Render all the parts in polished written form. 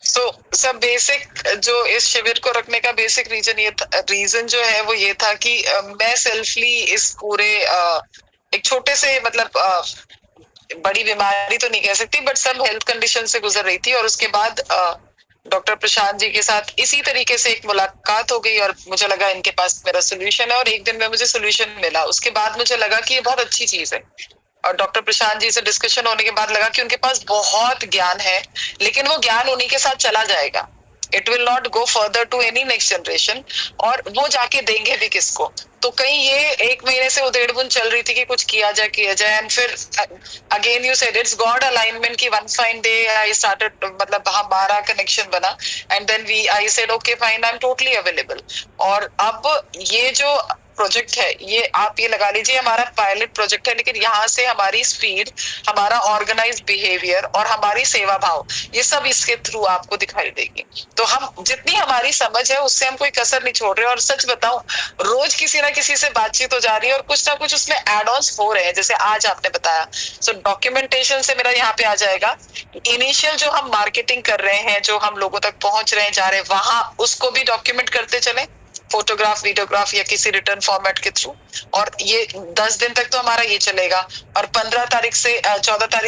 सो सब बेसिक जो इस शिविर को रखने का बेसिक रीजन जो है वो ये था कि मैं सेल्फली इस पूरे एक छोटे से मतलब बड़ी बीमारी तो नहीं कह सकती बट सब हेल्थ कंडीशन से गुजर रही थी और उसके बाद डॉक्टर प्रशांत जी के साथ इसी तरीके से एक मुलाकात हो गई और मुझे लगा इनके पास मेरा सोल्यूशन है और एक दिन में मुझे सोल्यूशन मिला। उसके बाद मुझे लगा कि ये बहुत अच्छी चीज है और डॉक्टर प्रशांत जी से डिस्कशन होने के बाद लगा कि उनके पास बहुत ज्ञान है लेकिन वो ज्ञान उन्हीं के साथ चला जाएगा, it will not go further to any next generation और वो जाके देंगे भी किसको। तो कहीं ये 1 महीने से उधेड़-बुन चल रही थी कि कुछ किया जाए एंड फिर again you said it's god alignment की one fine day I started मतलब हमारा कनेक्शन बना and then we I said okay fine I am totally available. और अब ये जो प्रोजेक्ट है ये आप ये लगा लीजिए हमारा पायलट प्रोजेक्ट है लेकिन यहाँ से हमारी स्पीड, हमारा ऑर्गेनाइज बिहेवियर और हमारी सेवा भाव ये सब इसके थ्रू आपको दिखाई देगी। तो हम जितनी हमारी समझ है उससे हम कोई कसर नहीं छोड़ रहे और सच बताऊं रोज किसी ना किसी से बातचीत हो जा रही है और कुछ ना कुछ उसमें एड ऑन्स हो रहे हैं जैसे आज आपने बताया। सो डॉक्यूमेंटेशन से मेरा यहाँ पे आ जाएगा इनिशियल जो हम मार्केटिंग कर रहे हैं जो हम लोगों तक पहुंच रहे हैं जा रहे हैं वहां उसको भी डॉक्यूमेंट करते चले फोटोग्राफ वीडियोग्राफ या किसी रिटर्न फॉर्मेट के थ्रू और ये 10 दिन तक तो हमारा ये चलेगा और 14 तारीख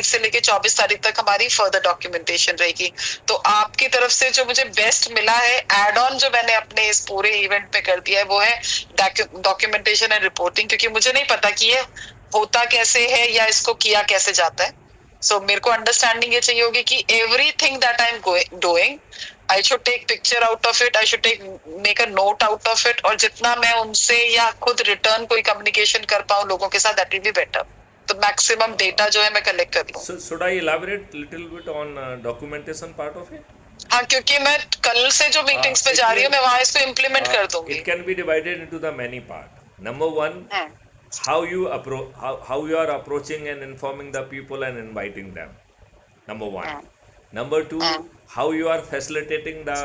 से लेके 24 तारीख तक हमारी फर्दर डॉक्यूमेंटेशन रहेगी। तो आपकी तरफ से जो मुझे बेस्ट मिला है एड ऑन जो मैंने अपने इस पूरे इवेंट पे कर दिया है वो है डॉक्यूमेंटेशन एंड रिपोर्टिंग क्योंकि मुझे नहीं पता कि ये होता कैसे है या इसको किया कैसे जाता है। सो मेरे को अंडरस्टैंडिंग ये चाहिए होगी कि everything that I am doing I should take picture out of it, I should make a note out of it और जितना मैं उनसे या खुद रिटर्न कोई कम्युनिकेशन कर पाऊं लोगों के साथ दैट विल बी बेटर। तो मैक्सिमम डेटा जो है मैं कलेक्ट कर लूं। So should I elaborate little bit on documentation part of it? हाँ क्योंकि मैं कल से जो मीटिंग्स पे जा रही हूँ मैं वहां इसको इम्प्लीमेंट कर दूंगी। It can be divided into the many part. Number one, how you are approaching and informing the people and inviting them. Number one. Number two, how you are facilitating the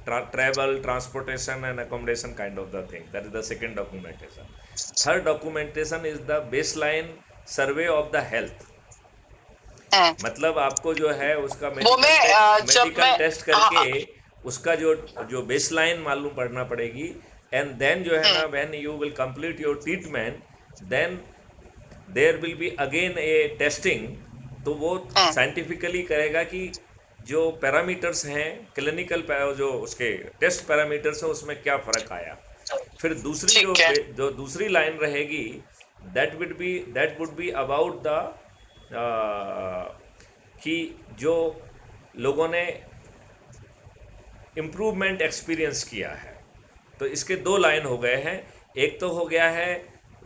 travel, transportation, and accommodation kind of the thing. That is the second documentation. Third documentation is the baseline survey of the health. मतलब आपको जो है उसका medical test करके उसका जो जो baseline मालूम पड़ना पड़ेगी एंड देन जो है ना when you will complete your treatment then there will be again a testing. तो वो साइंटिफिकली करेगा कि जो पैरामीटर्स हैं क्लिनिकल जो उसके टेस्ट पैरामीटर्स हैं उसमें क्या फ़र्क आया। फिर दूसरी जो दूसरी लाइन रहेगी that would be about the कि जो लोगों ने इम्प्रूवमेंट एक्सपीरियंस किया है। तो इसके दो लाइन हो गए हैं, एक तो हो गया है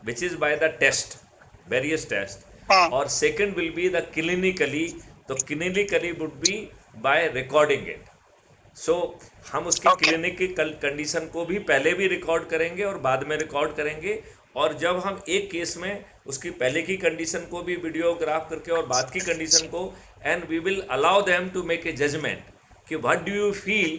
which is by the test various test और second will be the clinically. तो clinically would be by recording it. So हम उसकी क्लिनिकल कंडीशन को भी पहले भी रिकॉर्ड करेंगे और बाद में रिकॉर्ड करेंगे और जब हम एक केस में उसकी पहले की कंडीशन को भी वीडियोग्राफ करके और बाद की कंडीशन को and we will allow them to make a judgement कि व्हाट डू यू फील।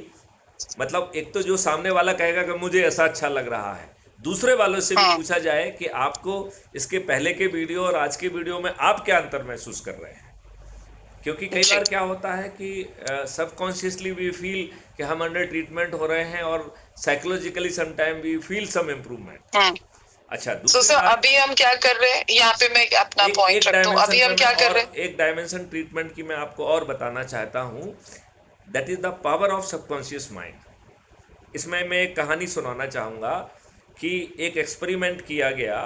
मतलब एक तो जो सामने वाला कहेगा कि मुझे ऐसा अच्छा लग रहा है, दूसरे वालों से भी पूछा जाए कि आपको इसके पहले के वीडियो और आज के वीडियो में आप क्या अंतर महसूस कर रहे हैं। क्योंकि कई बार क्या होता है कि सबकॉन्शियसली वी फील कि हम अंडर ट्रीटमेंट हो रहे हैं और psychologically sometime we feel some improvement. अच्छा दूसरी अभी हम क्या कर रहे हैं यहाँ पे मैं अपना पॉइंट रखता हूँ। अभी हम क्या कर रहे हैं एक डायमेंशन ट्रीटमेंट की मैं आपको और बताना चाहता हूँ, that is the power of subconscious mind. इसमें मैं एक कहानी सुनाना चाहूँगा कि एक एक्सपेरिमेंट किया गया,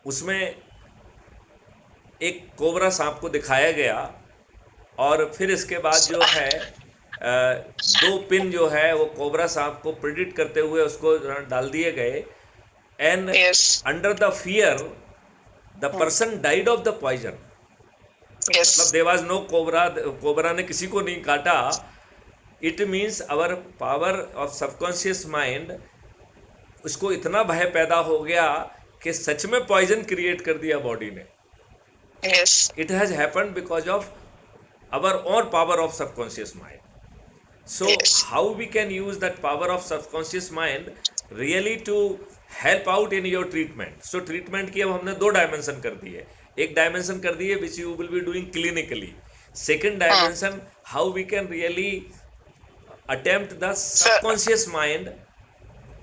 उसमें एक कोबरा सांप को दिखाया गया और फिर इसके बाद जो है 2 पिन जो है वो कोबरा सांप को प्रेडिक्ट करते हुए उसको डाल दिए गए and under the fear the person died of the poison. मतलब देयर वाज नो कोबरा ने किसी को नहीं काटा। It means our power of subconscious mind, उसको इतना भय पैदा हो गया कि सच में पॉइजन क्रिएट कर दिया बॉडी ने। It has happened because of our own power of subconscious mind. So how we can use that power of subconscious mind really to help out in your treatment. So treatment की अब हमने 2 dimension कर दी है। एक dimension कर दी है which you will be doing clinically, second dimension, how we can really attempt the subconscious mind.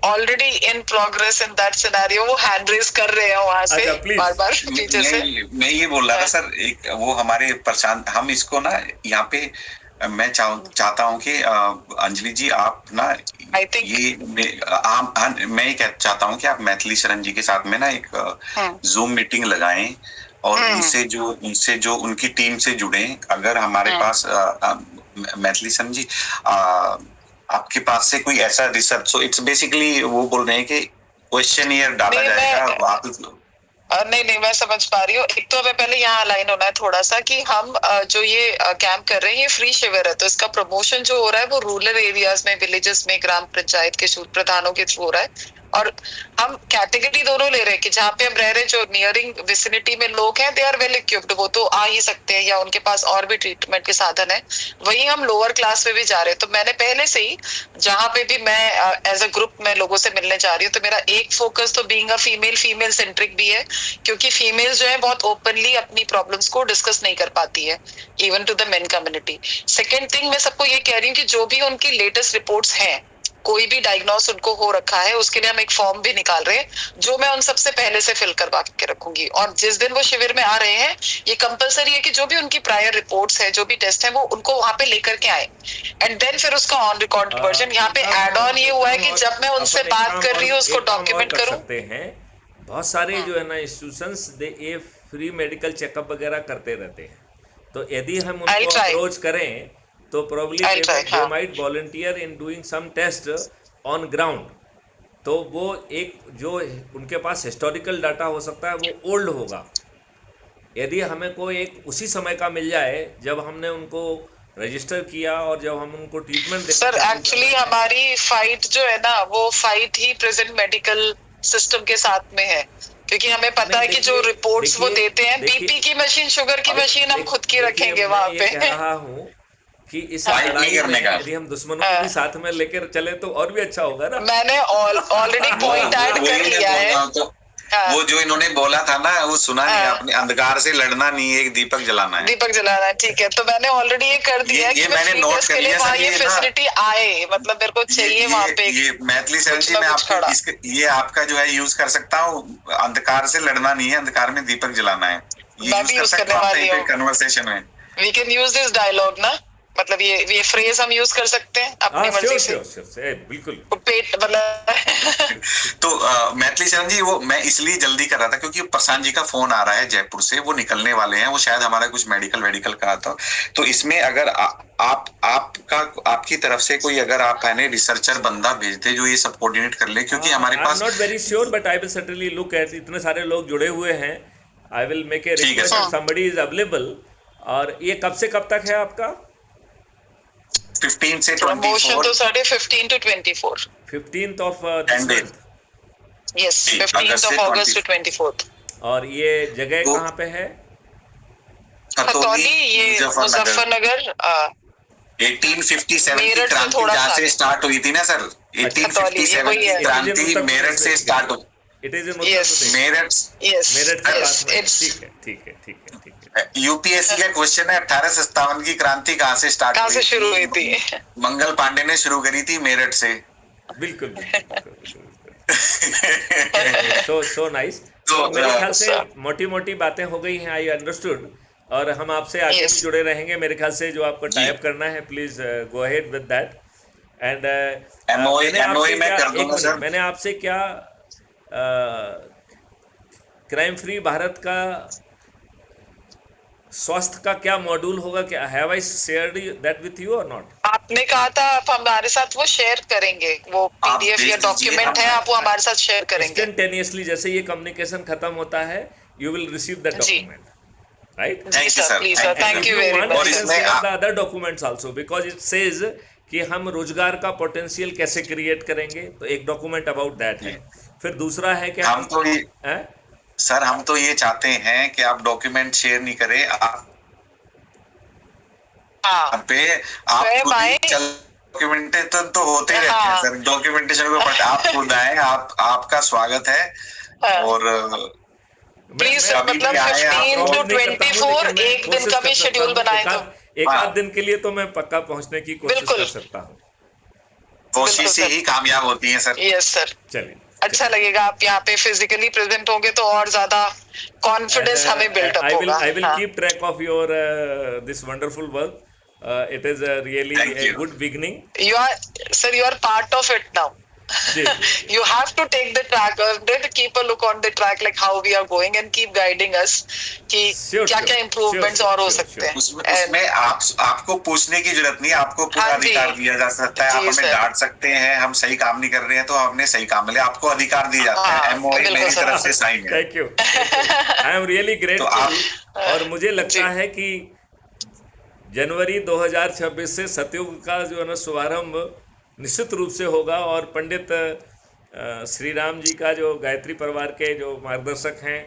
Already in progress in that scenario, वो hand raise कर रहे हैं वहां से अच्छा, please. बार बार टीचर से। मैं ये बोल रहा था सर, एक वो हमारे प्रशांत, हम इसको ना यहाँ पे मैं चाहता हूँ कि अंजलि जी आप ना ये मैं ये चाहता हूँ कि आप मैथिली शरण जी के साथ में ना एक जूम मीटिंग लगाएं और उनसे जो उनकी टीम से जुड़े। अगर हमारे पास मैथिली शरण जी आपके पास से कोई ऐसा रिसर्च, सो इट्स बेसिकली वो बोल रहे हैं कि क्वेश्चनियर डाला जाएगा। नहीं मैं समझ पा रही हूँ। एक तो हमें पहले यहाँ अलाइन होना है थोड़ा सा कि हम जो ये कैंप कर रहे हैं ये फ्री शिविर है, तो इसका प्रमोशन जो हो रहा है वो रूरल एरियाज में, विलेजेस में, ग्राम पंचायत के शूर प्रधानों के थ्रू हो रहा है। और हम कैटेगरी दोनों ले रहे हैं कि जहाँ पे हम रह रहे हैं, जो नियरिंग विसिनिटी में लोग हैं दे आर वेल इक्विप्ड, वो तो आ ही सकते हैं या उनके पास और भी ट्रीटमेंट के साधन है। वही हम लोअर क्लास में भी जा रहे हैं। तो मैंने पहले से ही जहाँ पे भी मैं एज अ ग्रुप में लोगों से मिलने जा रही हूँ, तो मेरा एक फोकस तो बीइंग अ फीमेल सेंट्रिक भी है, क्योंकि फीमेल जो है बहुत ओपनली अपनी प्रॉब्लम्स को डिस्कस नहीं कर पाती है even to the main community. Second thing, मैं सबको ये कह रही हूँ कि जो भी उनकी लेटेस्ट रिपोर्ट्स हैं, कोई भी डायग्नोस उनको हो रखा है, उसके लिए हम एक फॉर्म भी निकाल रहे हैं जो मैं उन सबसे पहले से फिल करवा के रखूंगी। और जिस दिन वो शिविर में आ रहे हैं, ये कंपलसरी है कि जो भी उनकी प्रायर रिपोर्ट्स है, जो भी टेस्ट है, वो उनको वहां पे लेकर के आए एंड देन फिर उसका ऑन रिकॉर्ड वर्जन। यहाँ पे एड ऑन ये हुआ है कि जब मैं उनसे बात कर रही हूँ उसको डॉक्यूमेंट करूँ। बहुत सारे जो है ना इंस्टीट्यूशंस ये फ्री मेडिकल चेकअप वगैरह करते रहते हैं, तो यदि हम उनको अप्रोच करें तो probably they might volunteer in doing some test on ground। तो वो एक जो उनके पास हिस्टोरिकल डाटा हो सकता है वो ओल्ड होगा। यदि हमें कोई एक उसी समय का मिल जाए जब हमने उनको रजिस्टर किया और जब हम उनको ट्रीटमेंट दे। सर एक्चुअली हमारी फाइट जो है ना, वो फाइट ही प्रेजेंट मेडिकल सिस्टम के साथ में है, क्योंकि हमें पता है कि जो रिपोर्ट्स वो देते हैं, बीपी की मशीन, शुगर की मशीन हम खुद की रखेंगे वहां पे। कह रहा हूँ कि इस लड़ाई में यदि हम दुश्मनों को भी साथ में लेकर चले तो और भी अच्छा होगा ना। मैंने ऑलरेडी पॉइंट ऐड कर लिया है। वो जो इन्होंने बोला था ना, वो सुना नहीं आपने, अंधकार से लड़ना नहीं, एक दीपक जलाना है। दीपक जलाना है, ठीक है। तो मैंने ऑलरेडी ये कर दिया है कि मैंने नोट कर लिया सर, ये फैसिलिटी आए, मतलब मेरे को चाहिए वहाँ पे। ये मैथिली शरण जी, मैं आपको ये आपका जो है यूज कर सकता हूँ। अंधकार से लड़ना नहीं है, अंधकार में दीपक जलाना है। मैं भी यूज करने वाली हूँ कन्वर्सेशन में। We can use this dialogue ना, मतलब ये फ्रेज हम यूज कर सकते हैं अपनी मर्जी से। बिल्कुल पेट मतलब। तो मैथिली शरण जी, वो मैं इसलिए जल्दी कर रहा था क्योंकि प्रशांत जी का फोन आ रहा है जयपुर से, वो निकलने वाले हैं, वो शायद हमारा कुछ मेडिकल का था। तो इसमें अगर आपकी तरफ से कोई, अगर आप है रिसर्चर बंदा भेजते जो ये सब कोऑर्डिनेट कर ले, क्योंकि हमारे पास not very sure but I will certainly look at, इतने सारे लोग जुड़े हुए हैं, I will make a request if somebody is available. और ये कब से कब तक है आपका? 15 से 24। प्रमोशन तो साढ़े 15 to 24। 15th of this month। Yes, 15th of August to 24th। और ये जगह कहाँ पे है? खतौली, ये मुजफ्फरनगर। 1857 की क्रांति जहाँ से स्टार्ट हुई थी ना सर, 1857 की क्रांति मेरठ से स्टार्ट हुई। It is in Meerut. ठीक है। यूपीएससी का क्वेश्चन है, 1857 की क्रांति कहाँ से स्टार्ट हुई? कहाँ से शुरू हुई थी? मंगल पांडे ने शुरू करी थी मेरठ से। बिल्कुल। so nice। तो मेरे ख्याल से मोटी बातें हो गई हैं, आई अंडरस्टूड। और हम आपसे आगे भी जुड़े रहेंगे मेरे ख्याल से। जो आपको टाइप करना है please go ahead with that. And मैंने आपसे क्या क्राइम फ्री भारत का स्वास्थ्य का क्या मॉड्यूल होगा? क्या have I shared that with you और नॉट? आपने कहा था आप हमारे साथ वो शेयर करेंगे, वो पीडीएफ या डॉक्यूमेंट है, आप वो हमारे साथ शेयर करेंगे इंस्टेंटेनियसली। जैसे ये कम्युनिकेशन खत्म होता है, you will receive the document, right? Please sir, thank you very much. और इसमें the other documents also, because it says कि हम रोजगार का पोटेंशियल कैसे क्रिएट करेंगे, तो एक डॉक्यूमेंट अबाउट दैट है। फिर दूसरा है कि हम तो ये चाहते हैं कि आप डॉक्यूमेंट शेयर नहीं करें, आप डॉक्यूमेंटेशन तो होते रहते हैं सर, डॉक्यूमेंटेशन को आप खुद आए, आपका स्वागत है। और प्लीज मतलब 15 to 24 एक दिन का भी शेड्यूल बनाए तो एक आध दिन के लिए तो मैं पक्का पहुंचने की कोशिश बिल्कुल। कर सकता हूँ। कोशिश से ही कामयाब होती है सर। Yes sir. चलिए, अच्छा लगेगा आप यहाँ पे फिजिकली प्रेजेंट होंगे तो और ज्यादा कॉन्फिडेंस हमें बिल्डअप होगा। I will keep track of your this wonderful work. It is really Thank a you. good beginning. You are, sir, you are part of it now. Ji, You have to take the track of it, keep a look on the track like how we are going and keep guiding us कि क्या क्या improvements और हो सकते हैं। उसमें आपको पूछने की जरूरत नहीं, आपको पूरा अधिकार दिया जा सकता है। आप हमें डांट सकते हैं, हम सही काम नहीं कर रहे हैं तो हमने सही काम में लिया, आपको अधिकार दिया जाता है। MOA मेरी तरफ से साइन है। Thank you, I am really grateful. और मुझे लगता है कि जनवरी 2026 से सतयुग का जो है ना शुभारंभ निश्चित रूप से होगा, और पंडित श्री राम जी का जो गायत्री परिवार के जो मार्गदर्शक हैं,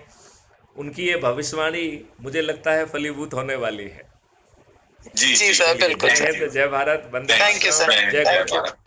उनकी ये भविष्यवाणी मुझे लगता है फलीभूत होने वाली है। जी सर, बिल्कुल। जय हिंद, जय भारत, वंदे थैंक यू सर। जय भारत।